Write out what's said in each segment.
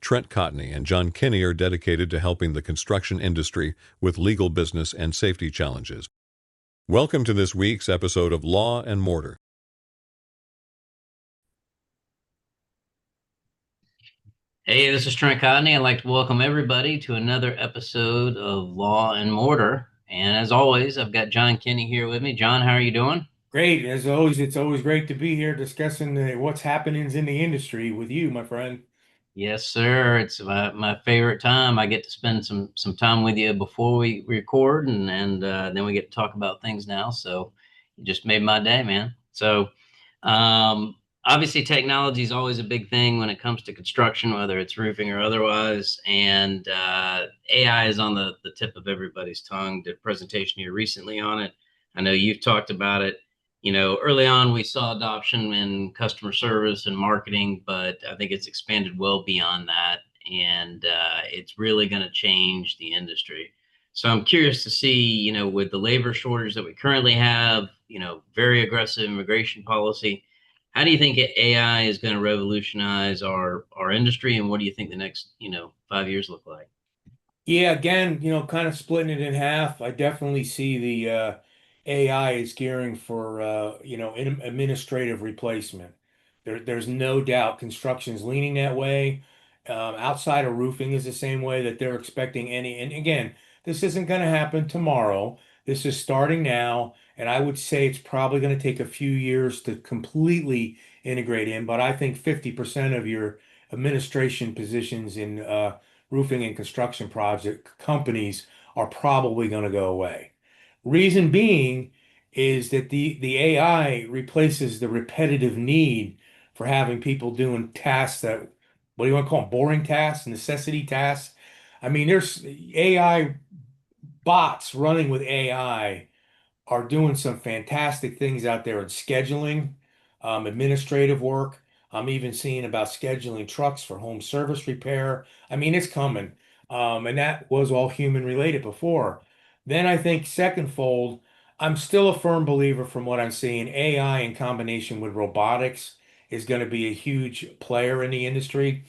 Trent Cotney and John Kenney are dedicated to helping the construction industry with legal business and safety challenges. Welcome to this week's episode of Law and Mortar. Hey, this is Trent Cotney. I'd like to welcome everybody to another episode of Law and Mortar. And as always, I've got John Kenney here with me. John, how are you doing? Great. As always, it's always great to be here discussing what's happenings in the industry with you, my friend. Yes, sir. It's my favorite time. I get to spend some time with you before we record, and then we get to talk about things now. So you just made my day, man. So obviously, technology is always a big thing when it comes to construction, whether it's roofing or otherwise. And AI is on the tip of everybody's tongue. Did a presentation here recently on it. I know you've talked about it. Early on we saw adoption in customer service and marketing, but I think it's expanded well beyond that, and it's really going to change the industry. So I'm curious to see, with the labor shortage that we currently have, very aggressive immigration policy, how do you think AI is going to revolutionize our industry, and what do you think the next, 5 years look like? Yeah, again, kind of splitting it in half. I definitely see the AI is gearing for administrative replacement. There's no doubt construction's leaning that way. Outside of roofing is the same way that they're expecting any. And again, this isn't going to happen tomorrow. This is starting now, and I would say it's probably going to take a few years to completely integrate in. But I think 50% of your administration positions in roofing and construction project companies are probably going to go away. Reason being is that the AI replaces the repetitive need for having people doing tasks that, what do you want to call them, boring tasks, necessity tasks. I mean, there's AI bots running with AI are doing some fantastic things out there in scheduling, administrative work. I'm even seeing about scheduling trucks for home service repair. I mean, it's coming. And that was all human related before. Then I think second fold, I'm still a firm believer from what I'm seeing, AI in combination with robotics is going to be a huge player in the industry.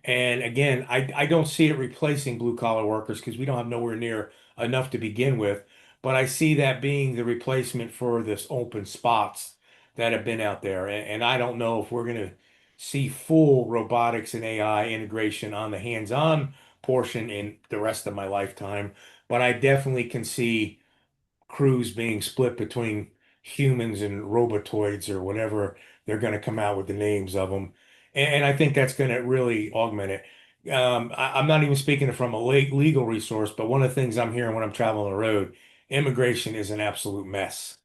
And again, I don't see it replacing blue collar workers because we don't have nowhere near enough to begin with. But I see that being the replacement for this open spots that have been out there. And I don't know if we're going to see full robotics and AI integration on the hands-on portion in the rest of my lifetime. But I definitely can see crews being split between humans and robotoids or whatever they're going to come out with the names of them. And I think that's going to really augment it. I'm not even speaking from a legal resource, but one of the things I'm hearing when I'm traveling the road, immigration is an absolute mess.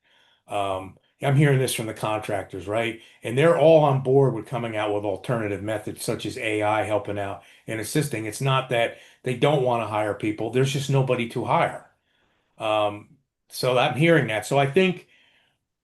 I'm hearing this from the contractors, right? And they're all on board with coming out with alternative methods such as AI helping out and assisting. It's not that they don't want to hire people, there's just nobody to hire. Um, so I'm hearing that. So I think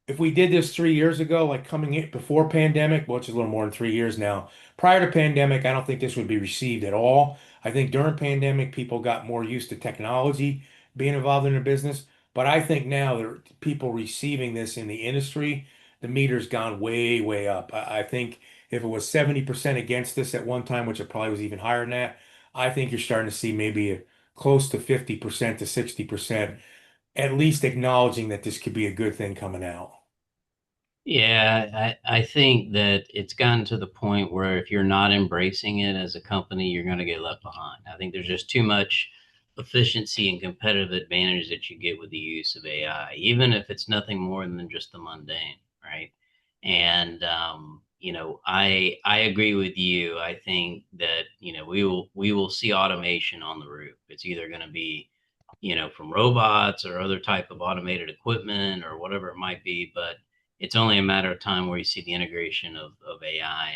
if we did this 3 years ago, like coming in before pandemic, which is a little more than 3 years now, prior to pandemic, I don't think this would be received at all. I think during pandemic, people got more used to technology being involved in their business. But I think now there are people receiving this in the industry, the meter's gone way, way up. I think if it was 70% against this at one time, which it probably was even higher than that, I think you're starting to see maybe close to 50% to 60%, at least acknowledging that this could be a good thing coming out. Yeah, I think that it's gotten to the point where if you're not embracing it as a company, you're going to get left behind. I think there's just too much efficiency and competitive advantage that you get with the use of AI, even if it's nothing more than just the mundane, right? And I agree with you. I think that we will see automation on the roof. It's either going to be from robots or other type of automated equipment or whatever it might be, but it's only a matter of time where you see the integration of AI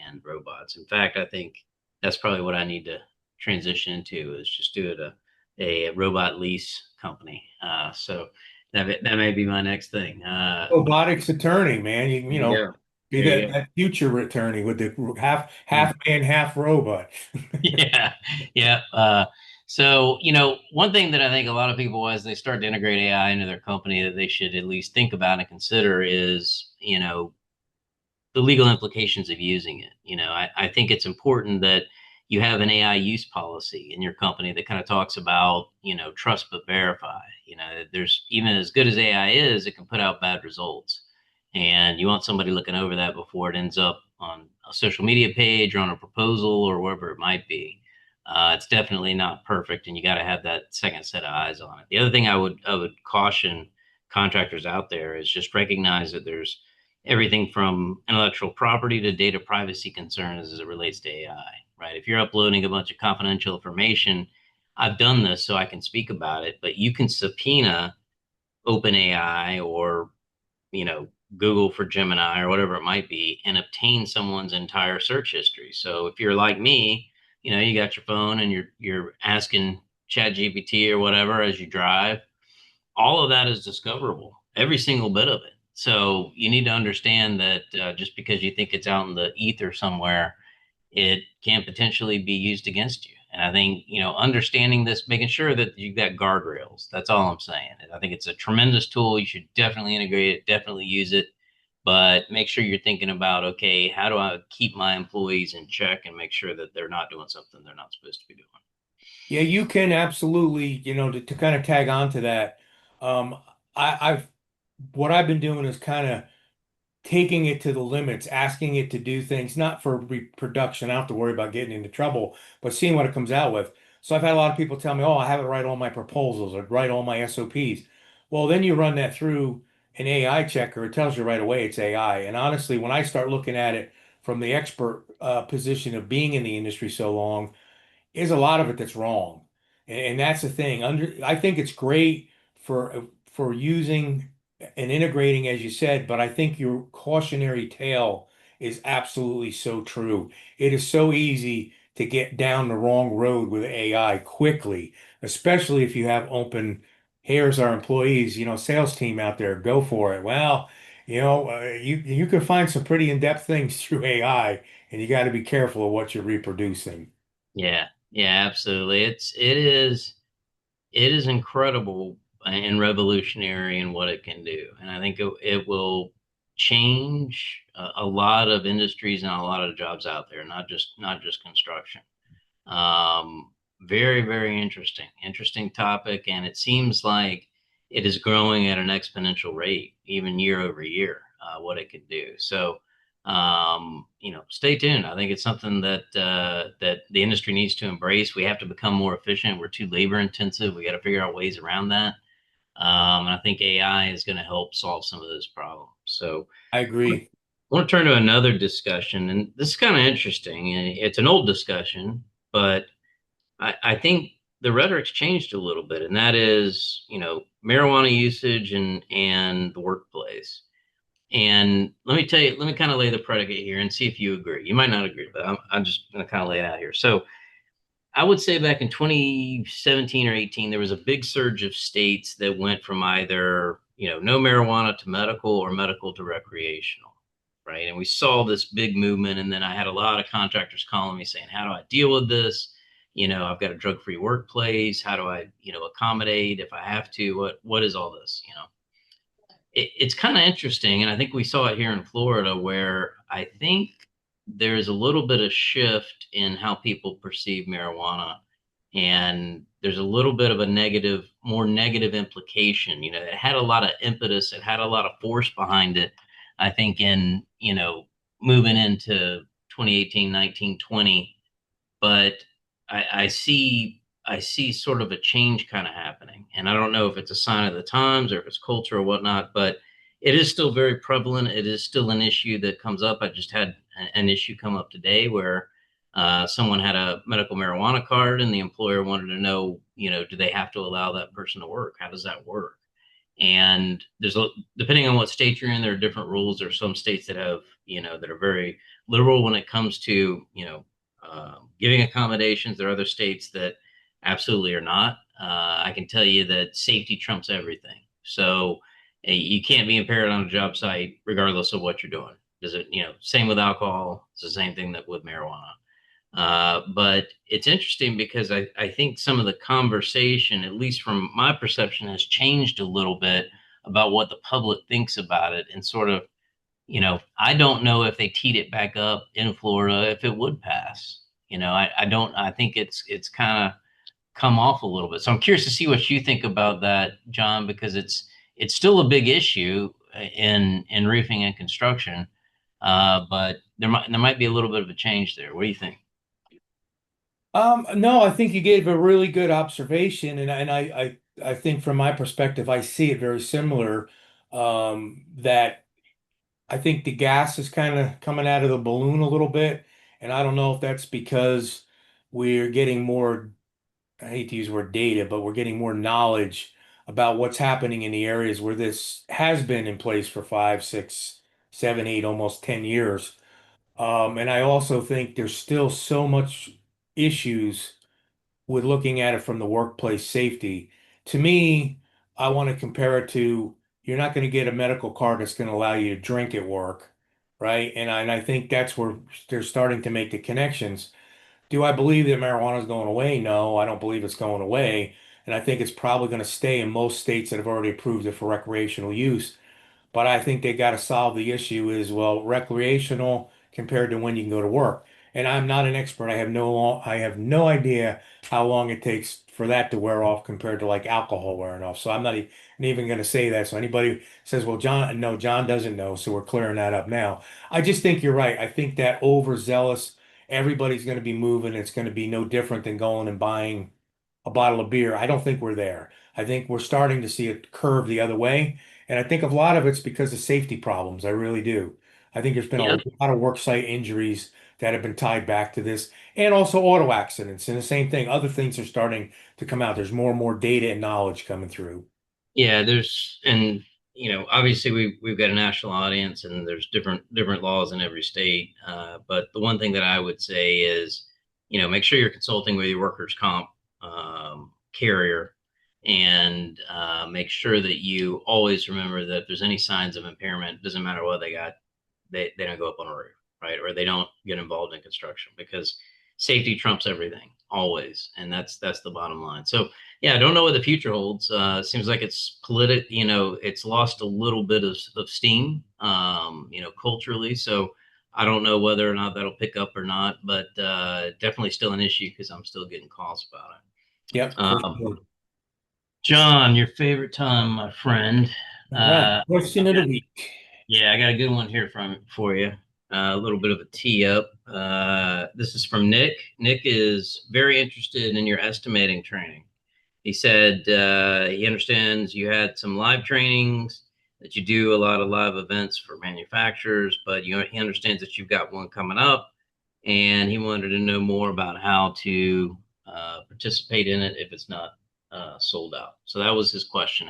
and robots. In fact, I think that's probably what I need to transition into is just do it a robot lease company. So that may be my next thing. Robotics attorney, man. You There you know, go. be There you that, go. that future attorney with the half Yeah. man, half robot. Yeah, yeah. So, one thing that I think a lot of people, as they start to integrate AI into their company, that they should at least think about and consider is, the legal implications of using it. I think it's important that you have an AI use policy in your company that kind of talks about, trust but verify. There's, even as good as AI is, it can put out bad results. And you want somebody looking over that before it ends up on a social media page or on a proposal or wherever it might be. It's definitely not perfect, and you got to have that second set of eyes on it. The other thing I would caution contractors out there is just recognize that there's everything from intellectual property to data privacy concerns as it relates to AI, right? If you're uploading a bunch of confidential information, I've done this so I can speak about it, but you can subpoena OpenAI or, you know, Google for Gemini or whatever it might be and obtain someone's entire search history. So if you're like me, you got your phone and you're asking ChatGPT or whatever as you drive, all of that is discoverable, every single bit of it. So you need to understand that just because you think it's out in the ether somewhere, it can potentially be used against you. And I think, understanding this, making sure that you've got guardrails. That's all I'm saying. And I think it's a tremendous tool. You should definitely integrate it, definitely use it, but make sure you're thinking about, okay, how do I keep my employees in check and make sure that they're not doing something they're not supposed to be doing? Yeah, you can absolutely, to kind of tag on to that. Um, I've what I've been doing is kind of taking it to the limits, asking it to do things, not for reproduction. I don't have to worry about getting into trouble, but seeing what it comes out with. So I've had a lot of people tell me, oh, I have it write all my proposals or write all my SOPs. Well, then you run that through an AI checker, it tells you right away it's AI. And honestly, when I start looking at it from the expert position of being in the industry so long, is a lot of it that's wrong. And that's the thing. I think it's great for using and integrating, as you said, but I think your cautionary tale is absolutely so true. It is so easy to get down the wrong road with AI quickly, especially if you have open, here's our employees, sales team out there, go for it. Well, you can find some pretty in-depth things through AI, and you got to be careful of what you're reproducing. Yeah, yeah, absolutely. It is incredible and revolutionary in what it can do. And I think it will change a lot of industries and a lot of jobs out there, not just construction. Very, very interesting topic. And it seems like it is growing at an exponential rate, even year over year, what it could do. So, stay tuned. I think it's something that the industry needs to embrace. We have to become more efficient. We're too labor intensive. We got to figure out ways around that. And I think AI is going to help solve some of those problems. So, I agree. I want to turn to another discussion, and this is kind of interesting. And it's an old discussion, but I think the rhetoric's changed a little bit, and that is, marijuana usage and the workplace. And let me tell you, let me kind of lay the predicate here and see if you agree. You might not agree, but I'm just going to kind of lay it out here. So I would say back in 2017 or 18, there was a big surge of states that went from either, no marijuana to medical or medical to recreational, right? And we saw this big movement. And then I had a lot of contractors calling me saying, how do I deal with this? I've got a drug-free workplace. How do I, accommodate if I have to? What is all this? It's kind of interesting. And I think we saw it here in Florida where I think there's a little bit of shift in how people perceive marijuana. And there's a little bit of a more negative implication. It had a lot of impetus, it had a lot of force behind it. I think in, moving into 2018, 19, 20, but I see sort of a change kind of happening. And I don't know if it's a sign of the times or if it's culture or whatnot, but it is still very prevalent. It is still an issue that comes up. I just had an issue come up today where someone had a medical marijuana card and the employer wanted to know, do they have to allow that person to work? How does that work? And depending on what state you're in, there are different rules. There are some states that have, that are very liberal when it comes to, giving accommodations. There are other states that absolutely are not. I can tell you that safety trumps everything. So you can't be impaired on a job site regardless of what you're doing. Does it, same with alcohol. It's the same thing that with marijuana. But it's interesting because I think some of the conversation, at least from my perception, has changed a little bit about what the public thinks about it. And sort of, I don't know if they teed it back up in Florida if it would pass. I don't. I think it's kind of come off a little bit. So I'm curious to see what you think about that, John, because it's still a big issue in roofing and construction, but there might be a little bit of a change there. What do you think? No, I think you gave a really good observation, and I think from my perspective, I see it very similar. That I think the gas is kind of coming out of the balloon a little bit, and I don't know if that's because we're getting more, I hate to use the word data, but we're getting more knowledge about what's happening in the areas where this has been in place for 5, 6, 7, 8, almost 10 years. And I also think there's still so much issues with looking at it from the workplace safety. To me, I want to compare it to you're not going to get a medical card that's going to allow you to drink at work, right? And I think that's where they're starting to make the connections. Do I believe that marijuana is going away? No, I don't believe it's going away. And I think it's probably going to stay in most states that have already approved it for recreational use. But I think they got to solve the issue is, well, recreational compared to when you can go to work. And I'm not an expert. I have no idea how long it takes for that to wear off compared to like alcohol wearing off. So I'm not even going to say that. So anybody says, well, John, no, John doesn't know. So we're clearing that up now. I just think you're right. I think that overzealous, everybody's going to be moving. It's going to be no different than going and buying a bottle of beer. I don't think we're there. I think we're starting to see it curve the other way. And I think a lot of it's because of safety problems. I really do. I think there's been a Yeah, lot of worksite injuries that have been tied back to this, and also auto accidents. And the same thing, other things are starting to come out. There's more and more data and knowledge coming through. yeah. And obviously we've got a national audience, and there's different laws in every state. But the one thing that I would say is, make sure you're consulting with your workers' comp carrier, and make sure that you always remember that if there's any signs of impairment, doesn't matter what they got, they don't go up on a roof, right? Or they don't get involved in construction, because safety trumps everything always, and that's the bottom line. So yeah, I don't know what the future holds. Seems like it's it's lost a little bit of steam, culturally. So I don't know whether or not that'll pick up or not, but definitely still an issue because I'm still getting calls about Yep, for it. sure. John, your favorite time, my friend. All right. I Question of the got week. Yeah, I got a good one here for you. A little bit of a tee up. This is from Nick. Nick is very interested in your estimating training. He said he understands you had some live trainings, that you do a lot of live events for manufacturers, but he understands that you've got one coming up, and he wanted to know more about how to participate in it if it's not sold out. So that was his question.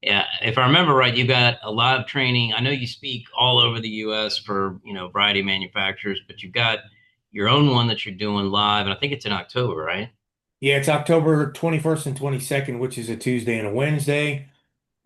Yeah, if I remember right, you got a live training. I know you speak all over the U.S. for a variety of manufacturers, but you've got your own one that you're doing live, and I think it's in October, right? Yeah, it's October 21st and 22nd, which is a Tuesday and a Wednesday.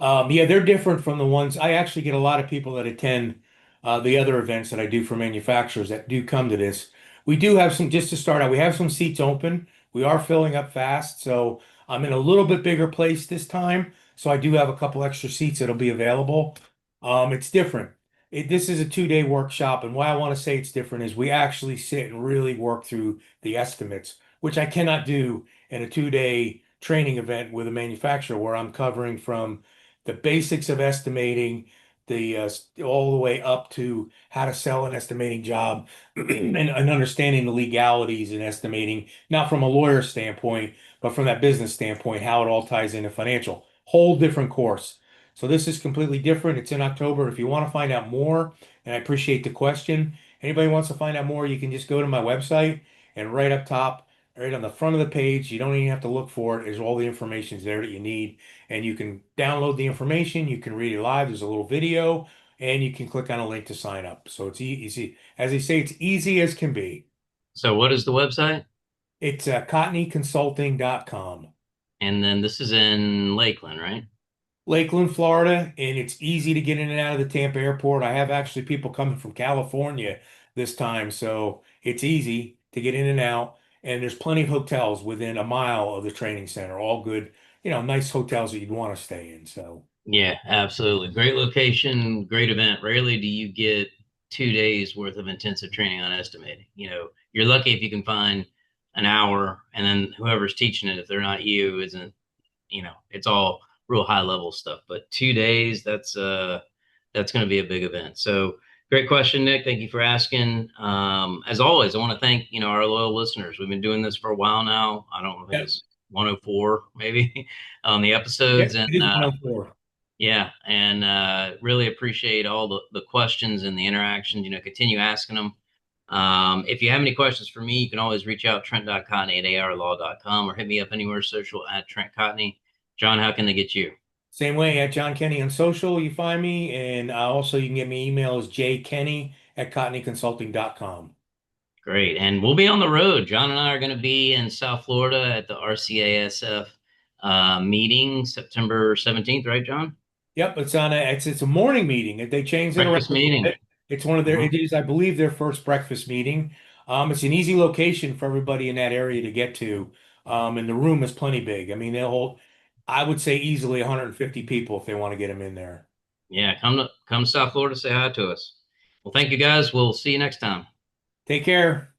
Yeah, they're different from the ones I actually get a lot of people that attend the other events that I do for manufacturers that do come to this. We do have some, just to start out, we have some seats open. We are filling up fast, so I'm in a little bit bigger place this time. So I do have a couple extra seats that'll be available. It's different. This is a 2-day workshop, and why I want to say it's different is we actually sit and really work through the estimates, which I cannot do in a 2-day training event with a manufacturer where I'm covering from the basics of estimating, all the way up to how to sell an estimating job and understanding the legalities in estimating, not from a lawyer standpoint, but from that business standpoint, how it all ties into financial. Whole different course. So this is completely different. It's in October. If you want to find out more, and I appreciate the question, anybody wants to find out more, you can just go to my website and right up top, right on the front of the page, you don't even have to look for it. There's all the information there that you need, and you can download the information. You can read it live. There's a little video, and you can click on a link to sign up. So it's easy. As they say, it's easy as can be. So what is the website? It's cotneyconsulting.com. And then this is in Lakeland, right? Lakeland, Florida, and it's easy to get in and out of the Tampa airport. I have actually people coming from California this time, so it's easy to get in and out. And there's plenty of hotels within a mile of the training center, all good, nice hotels that you'd want to stay in. So Yeah, absolutely. Great location, great event. Rarely do you get 2 days worth of intensive training on estimating. You're lucky if you can find an hour, and then whoever's teaching it, if they're not you, isn't, it's all real high level stuff. But 2 days, that's going to be a big event. So great question, Nick. Thank you for asking. As always, I want to thank, our loyal listeners. We've been doing this for a while now. I don't know, I think Yep. it's 104 maybe on the Yeah, episodes. it is 104. Yeah, and really appreciate all the questions and the interactions. Continue asking them. If you have any questions for me, you can always reach out trent.cotney@arlaw.com or hit me up anywhere social at Trent Cotney. John, how can they get you? Same way at John Kenney on social, you find me. And also you can get me email is jkenny@cotneyconsulting.com. Great. And we'll be on the road. John and I are going to be in South Florida at the RCASF meeting September 17th, right, John? Yep, it's a morning meeting. They changed it around Breakfast a little meeting. bit. It's one of their, Uh-huh. it is, I believe, their first breakfast meeting. It's an easy location for everybody in that area to get to. And the room is plenty big. I mean, they'll hold, I would say easily 150 people if they want to get them in there. Yeah, come to South Florida, say hi to us. Well, thank you guys. We'll see you next time. Take care.